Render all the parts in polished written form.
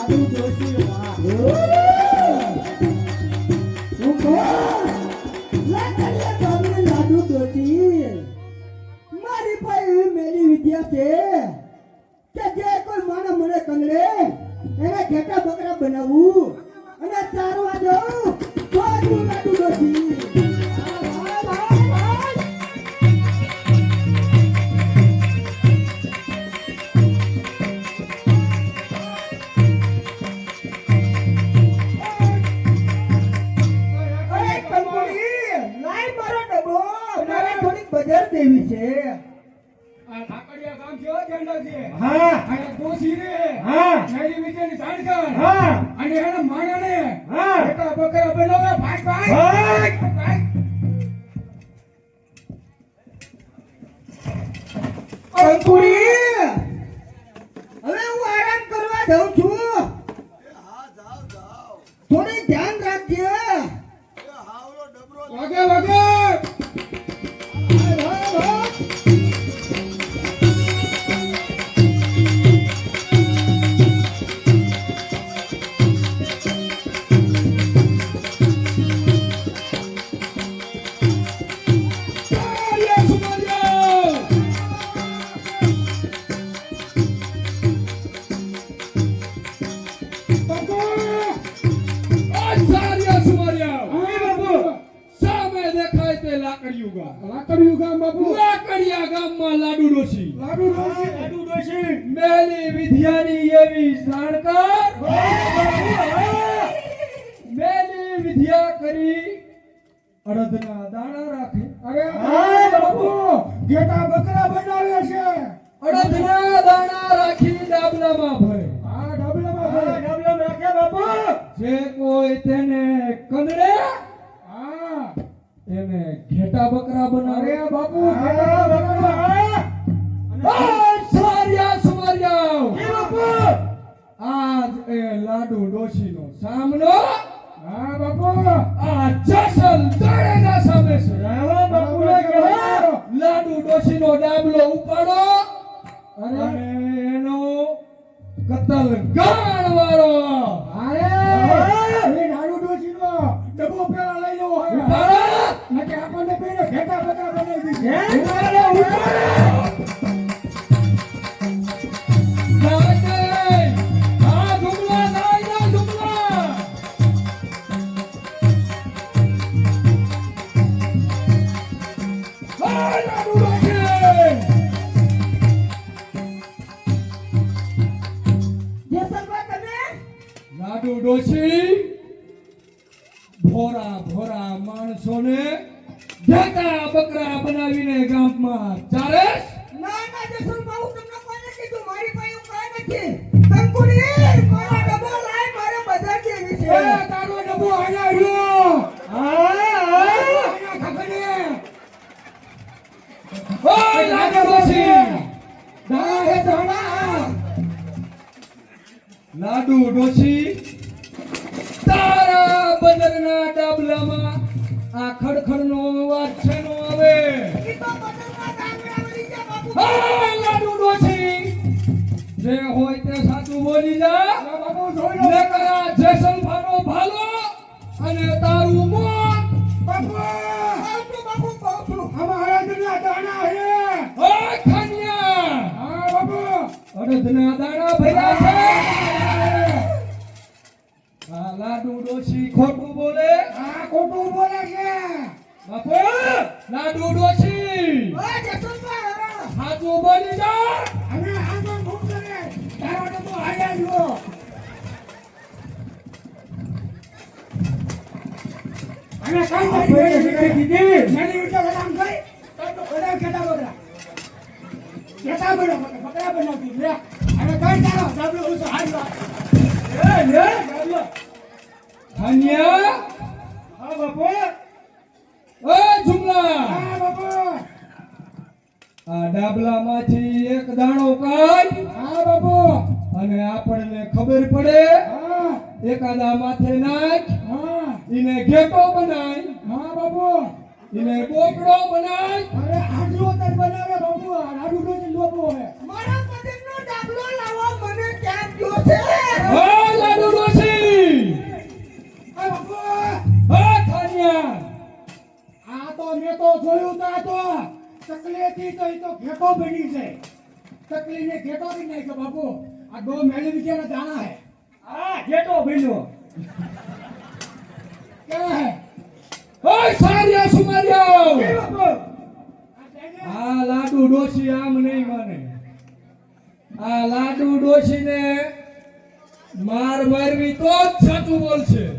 લાડુ ડોશી વાહ લાડુ ડોશી મારી પાસે એવી મેલી વિદ્યા છે કે જે કોઈ માણસ મને કંગડે એને ઘેટા બકરા બનાવવું અને ચારવા દઉં તો તું લાડુ ડોશી દેવી છે આ કાકડિયા ગામ છે ઝંડા છે હા અને કોસી રે હા નરી વિજયની જાણકાર હા અને એના માણાને હા બેટા બકરા બનાવે ભાઈ ભાઈ ભાઈ અંકુરી હવે હું આરામ કરવા જાઉં છું હા જાઓ જાઓ થોડી ધ્યાન રાખજે એ હાવલો ડબરો વાગે વાગે લાકડિયું ગામ બાપુ લાકડિયા ગામમાં લાડુ ડોશી લાડુ ડોશી મેલી વિદ્યાની એવી જાણકાર મેલી વિદ્યા કરી અડધના દાણા રાખે અરે હા બાપુ ઘેટા બકરા બનાવે છે અડધના દાણા રાખી ડાબલામાં ભરે હા ડાબલામાં રાખે બાપુ જે કોઈ તેને કંદડે હા એને ઘેટા બકરા બનાવે અરે બાપુ ઘેટા બકરા સાર્યા સુમાર્યા એ બાપુ આજ એ લાડુ ડોશીનો સામનો હા બાપુ આ જસલ દળેના સામે છે હા બાપુ લાડુ ડોશીનો ડાબલો ઉપાડો અરે અને એનો કતલ ગાણ વાળો અરે એ લાડુ ડોશીનો ડબ્બો પેલા લઈ લેવો હોય ઉપાડો નકે આપણને બેને ઘેટા બકરા બનાવી દીધી ઉપાડો ઉપાડો આ જુમલા નાઈના જુમલા લાડુ ડોશી જેસલભાઈ તમે લાડુ ડોશી ભોરા ભોરા માણસોને ઘેટા બકરા બનાવીને ગામમાં ચારે ના ના જેસલભાઈ હું તમને કોઈને કીધું મારી પાસે કાંઈ નથી કંકુડી મારો ડબ્બો લાય મારે બજાર જેવી છે એ તારો ડબ્બો આયા રહ્યો આયા ખખડે ઓય લાડુ ડોશી દાણા હે દાણા લાડુ ડોશી તારા બંદરના ડાબલામાં આ ખડખડનો અવાજ છે નો આવે ઈ તો બજારમાં ગામડા વળી છે બાપુ હા લાડુ ડોશી જે હોય તે સાચું બોલી જા બાપુ જોઈ લો નકર આ જેસલભાનો ભાલો અને તારું મોત બાપુ આવતું બાપુ કહું છું અમારા દુનિયા દાણા હે ઓય ખન્યા હા બાપુ અડધના દાણા ભર્યા છે આ લાડુ ડોશી ખોટું બોલે આ ખોટું બોલે છે બાપુ લાડુ ડોશી ઓય જેસલભાઈ સાચું બોલી જા અમે આગળ ભૂખ કરે તારો ડબ્બો આયા રહ્યો અને કઈ દીધી નાની વિચાર કામ કરી તો બધા ઘેટા બકરા બનાવતી લે અને કઈ તારો ડબલો ઉસો હાલ્યો ડબલો ખન્યા હા બાપુ ઓય જુમલા હા બાપુ આ ડાબલામાંથી એક દાણો કાઢ હા બાપુ અને આપણને ખબર પડે હા એકાદા માથે નાખ હા ઈને ઘેટો બનાય હા બાપુ ઈને બોકડો બનાય અરે આટલો તર બનાવે બાપુ લાડુ ડોશી લોબો હે મારા પતિનો ડાબલો લાવો મને ક્યાં ગયો છે ઓય તકલીને ઘેટો કરી નાખ્યો બાપુ આ બહુ મેલી વિચારના દાણા હે આ જેટો ભઈનો કે હે ઓય સારિયા સુમારિયા કે બાપુ આ લાડુ ડોશી આમ નહીં માને આ લાડુ ડોશીને માર મારવી તો જ સાચું બોલશે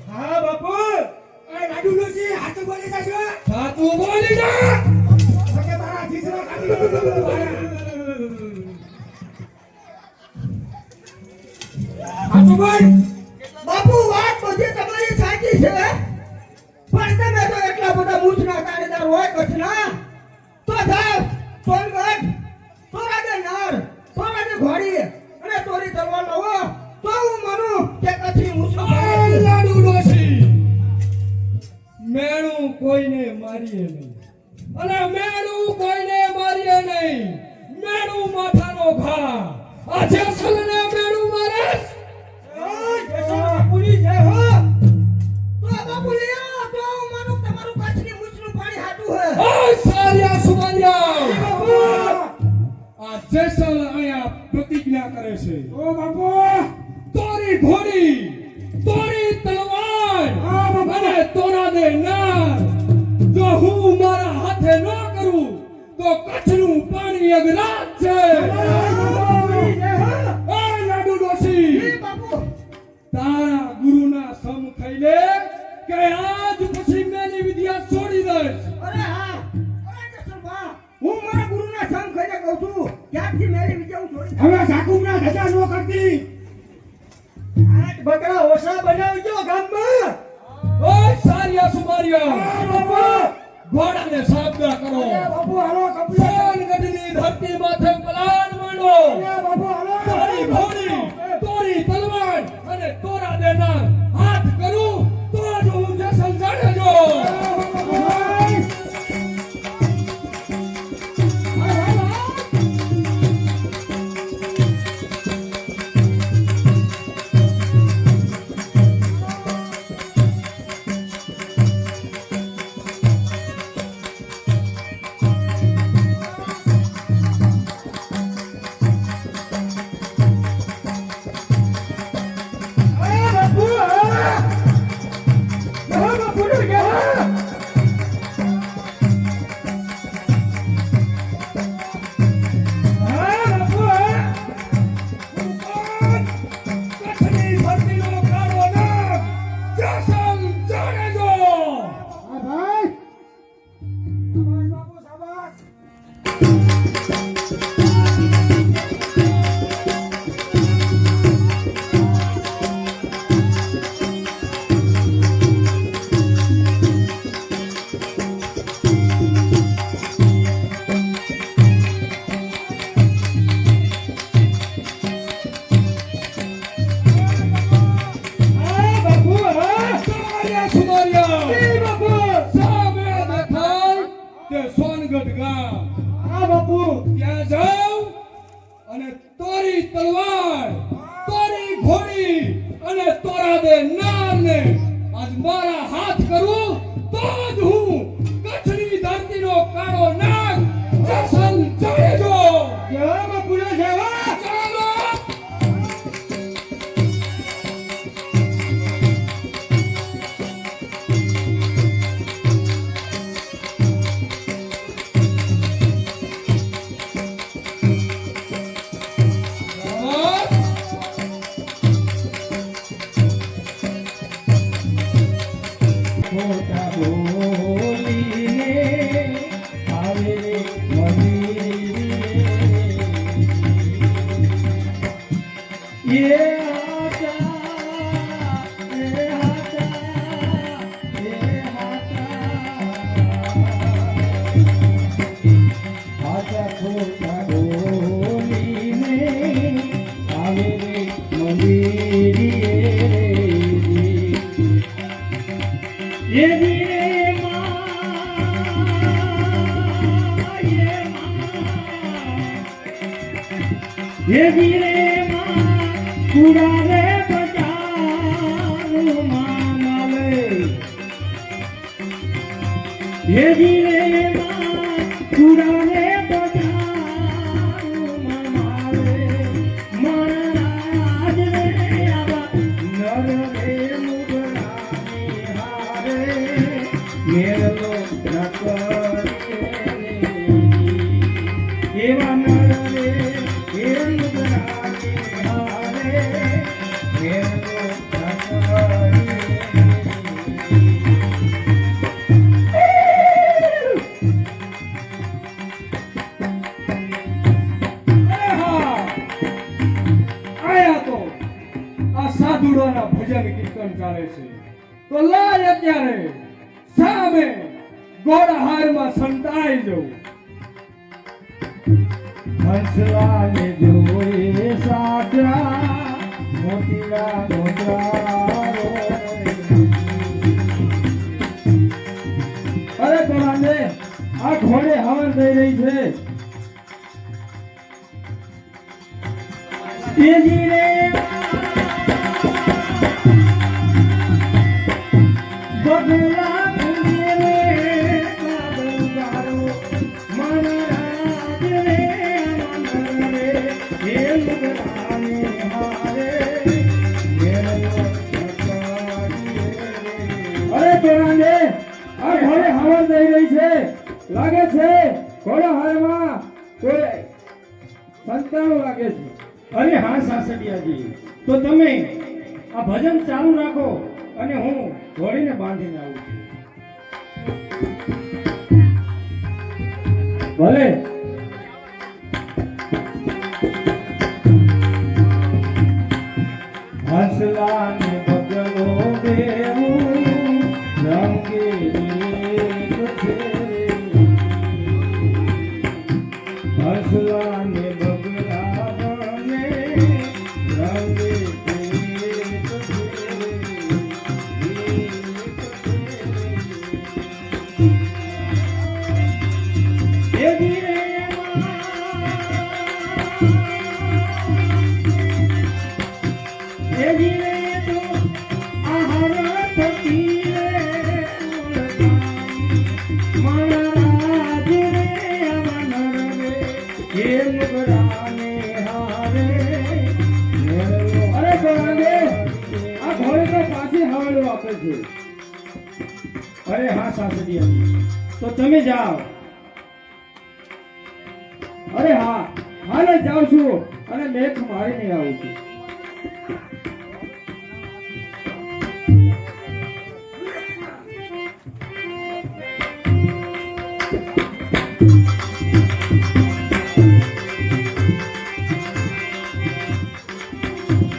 હા બાપુ આ લાડુ લોજી હાથ બોલી જાજો સાચું બોલી જા કે તારા જીસરો કાઢી હાથ બોલ બાપુ વાત બધી તમારી સાચી છે પણ તમે તો એટલા બધા મૂછના કાળેદાર હોય કચ્છના તો જાવ સોનગઢ તોરાને નાર તોરાને ઘોડી અને તોરી તલવાર લાવો તો હું માનું કે કચ્છી મૂછનો ઓય લાડુ ડોશી મેણું કોઈને મારીએ નહીં અને મેણું કોઈને મારીએ નહીં મેણું માથાનો ઘા આ જેસલને મેણું મારે પુલી જય હો તો બાપુ લ્યો તો હું માનું કે તમારું કચ્છની મૂછનું પાણી હાટું હે ઓય સારિયા સુમારિયા બાપુ આ જેસલ અહીંયા પ્રતિજ્ઞા કરે છે ઓ બાપુ તોરી ઘોડી તોરી તલવાર અને તોરા દે નાર જો હું મારા હાથે ન કરું તો કચ્છનું પાણી અગરાજ છે ઓય લાડુ ડોશી એ બાપુ તારા ગુરુના સમ ખાઈ લે કે આજ પછી મેની વિદ્યા છોડી દઈશ અરે હા અરે જસલભા હું મારા ગુરુના સંગ ખાઈને કહું છું ત્યારથી મેરી વિજય હું છોડી હવે સાકુમના ધજા નો કરતી આજ બકરા ઓસા બનાવજો ગામમાં ઓય સારિયા સુમારિયા બાપુ ઘોડાને સાબદા કરો બાપુ હાલો કપલા સોનગઢની ધરતી માથે પલાન માંડો બાપુ હાલો તારી ઘોડી તોરી તલવાર અને તોરા દેનાર હાથ કરું તો જ હું જેસલ જાણેજો કચ્છની ધરતીનો કાળો નાગ જેસલ જાણેજો હા ભાઈ શાબાશ બાપુ શાબાશ સારિયા સુમારિયા સામે દેખાય તે સોનગઢ ગામ હા બાપુ ત્યાં જાઉં અને તોરી તલવાર તોરી ઘોડી અને તોરા દે નારને આજ મારા હાથ કરું તો જ હું કચ્છની ધરતીનો કાળો નાગ જેસલ જાણેજો જય બાપુ જય ચાલો ખોટા બોલીને આવે મળી એ આજા ખોટા બોલીને આવે મળી ये वीरे मां कुड़ारे बजारू मामले ये वीरे मां कुड़ारे बजारू मामले સાધુડાના ભજન કીર્તન ચાલે છે તો લાય અત્યારે સામે ગોળહારમાં સંતાઈ જવું. હંસલાને જોઈ સાચા મોતીના મોતરા અરે કમાને આ ઘોડે હવન થઈ રહી છે. તેજી રે બગલા કુંજે રે કાબુગારો મનરાજ રે મન રે હે મુગરાને હારે મેરો અરે કમાને આ ઘોડે હવન થઈ રહી છે. લાગે છે ઘોડા હારમાં કોઈ સંતાણો લાગે છે. અરે હા સાસડિયાજી, તો તમે આ ભજન ચાલુ રાખો અને હું ઘોડીને બાંધીને આવું છું. ભલે. હંસલાને બગલો દેવું રંગેલી કથેરી. હંસલાને બગલા બને રંગેલી કથેરી. અરે હા સાસડિયા, તો તમે જાઓ. અરે હા હાલે જાઉં છું અને મેઘ મારીને આવું છું.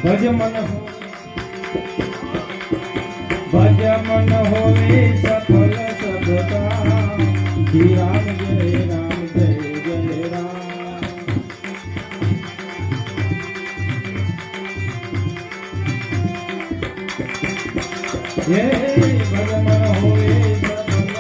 ભજ મન હોવે સફલ સદતા. શ્રી રામ જય રામ જય જય રામ. જય ભજ મન હોવે સફલ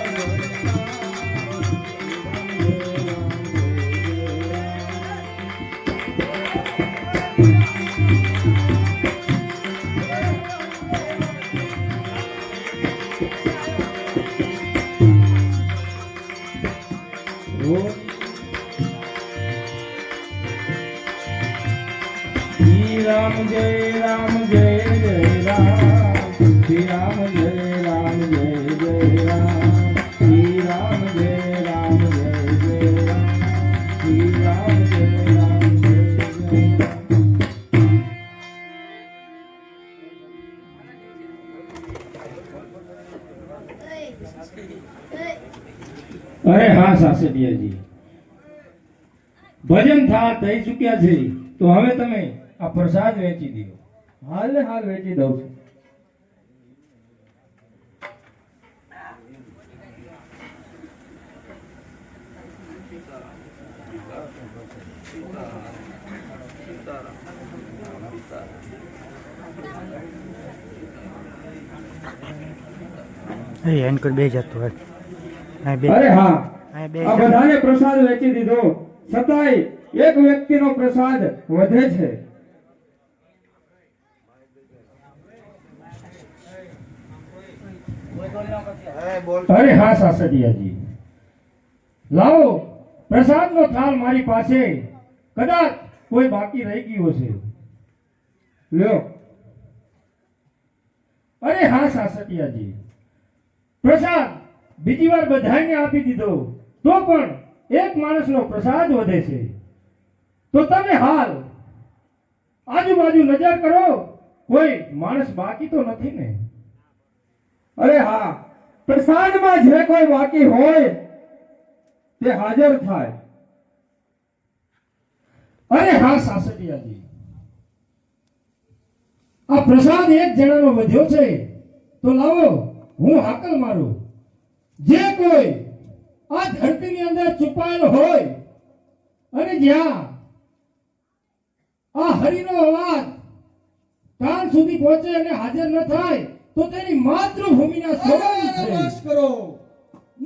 રામ જય રામ જય જય રામ. શ્રી રામ જય રામ જય જય રામ. શ્રી રામ જય રામ જય જય રામ. શ્રી રામ જય રામ જય જય રામ. અરે હા સાસડિયાજી, ભજન થા થઈ ચૂક્યા છે તો હવે તમે આ પ્રસાદ વેચી દો. હાલ ને હાલ વેચી દઉં છું. બે જતો હોય. અરે હા આ બધાને પ્રસાદ વેચી દીધો છતાંય એક વ્યક્તિનો પ્રસાદ વધે છે. અરે હા સાસડિયાજી, લાવો પ્રસાદનો થાળ મારી પાસે, કદાચ કોઈ બાકી રહી ગયો છે. લ્યો. અરે હા સાસડિયાજી, પ્રસાદ બીજી વાર બધાને આપી દીધો તો પણ એક માણસનો પ્રસાદ વધે છે. તો તમે હાલ આજુબાજુ નજર કરો, કોઈ માણસ બાકી તો નથી ને? અરે હા, પ્રસાદમાં જે કોઈ બાકી હોય તે હાજર થાય. અરે હા સાસડિયાજી, આ પ્રસાદ એક જણાનો વધ્યો છે, તો લાવો હું હાકલ મારું. જે કોઈ આ ધરતીની અંદર છુપાયેલો હોય અને જ્યાં આ હરિનો અવાજ કાન સુધી પહોંચે અને હાજર ન થાય તો તેની માતૃભૂમિના સોગંદ છે. બસ કરો,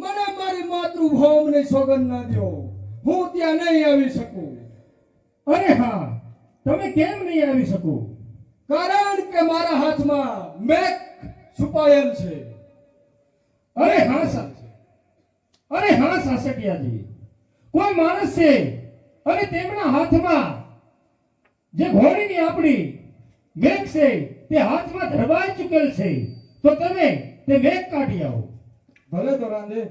મને મારી માતૃભૂમિની સોગંદ ના દો. હું ત્યાં નહીં આવી શકું. અરે હા, તમે કેમ નહીં આવી શકો? કારણ કે મારા હાથમાં મેઘ છુપાયેલ છે. અરે હા સાસટિયાજી, કોઈ માણસ છે અને તેમના હાથમાં જે ઘોડીની આપણી મેઘ છે તે હાથમાં ધરવાઈ ચૂકેલ છે, તો તમે તે મેઘ કાઢી આવો. ભલે તો રાંધે.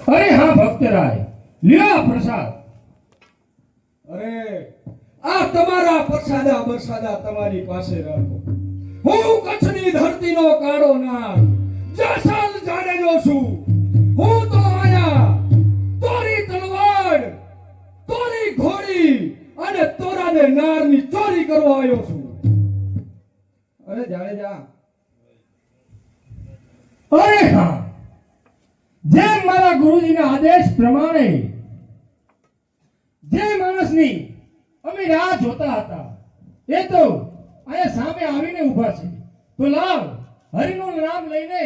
અરે હા ભક્તરાય, લ્યો આ પ્રસાદ. અરે આ તમારા પ્રસાદા બરસાદા તમારી પાસે રાખો. હું કચ્છની ધરતીનો કાળો નાગ જસલ જાડેજો છું. હું તો આયા તોરી તલવાર, તોરી ઘોડી અને તોરાને નારની ચોરી કરવા આવ્યો છું. અરે જાડેજા, અરે હા, જેમ મારા ગુરુજીના આદેશ પ્રમાણે જે માણસની અમે રાહ જોતા હતા એ તો અહીંયા સામે આવીને ઊભા છે. તો લાવ હરિનું નામ લઈને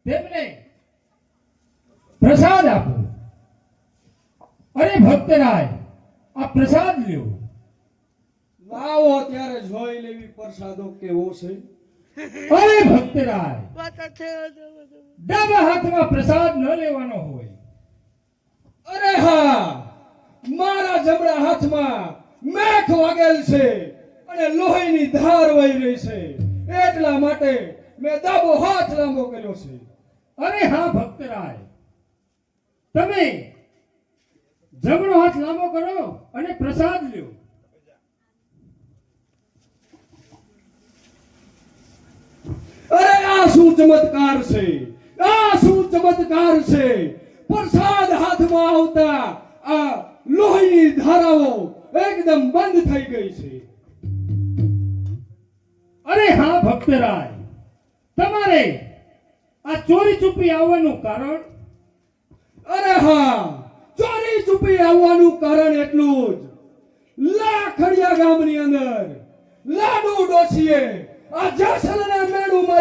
તેમને પ્રસાદ આપો. અરે ભક્તરાય, આ પ્રસાદ લ્યો. લાવો ત્યારે જોઈ લેવી પ્રસાદો કેવો છે. અરે ભક્તરાય, ડાબા હાથમાં પ્રસાદ ન લેવાનો હોય. અરે હા, મારા જમણા હાથમાં મેખ વાગેલ છે અને લોહીની ધાર વહી રહી છે, એટલા માટે મેં ડાબો હાથ લાંબો કર્યો છે. અરે હા ભક્તરાય, તમે જમણો હાથ લાંબો કરો અને પ્રસાદ લ્યો. અરે આ શું ચમત્કાર છે, આ શું ચમત્કાર છે. પ્રસાદ હાથમાં આવતા આ લોહીની ધારાઓ એકદમ બંધ થઈ ગઈ છે. અરે હા ભક્તરાય, તમારે આ ચોરી છુપી આવવાનું કારણ? અરે હા, ચોરી છુપી આવવાનું કારણ એટલું જ, લાખડિયા ગામની અંદર લાડુ ડોશીએ આ જસલના મેળુમાં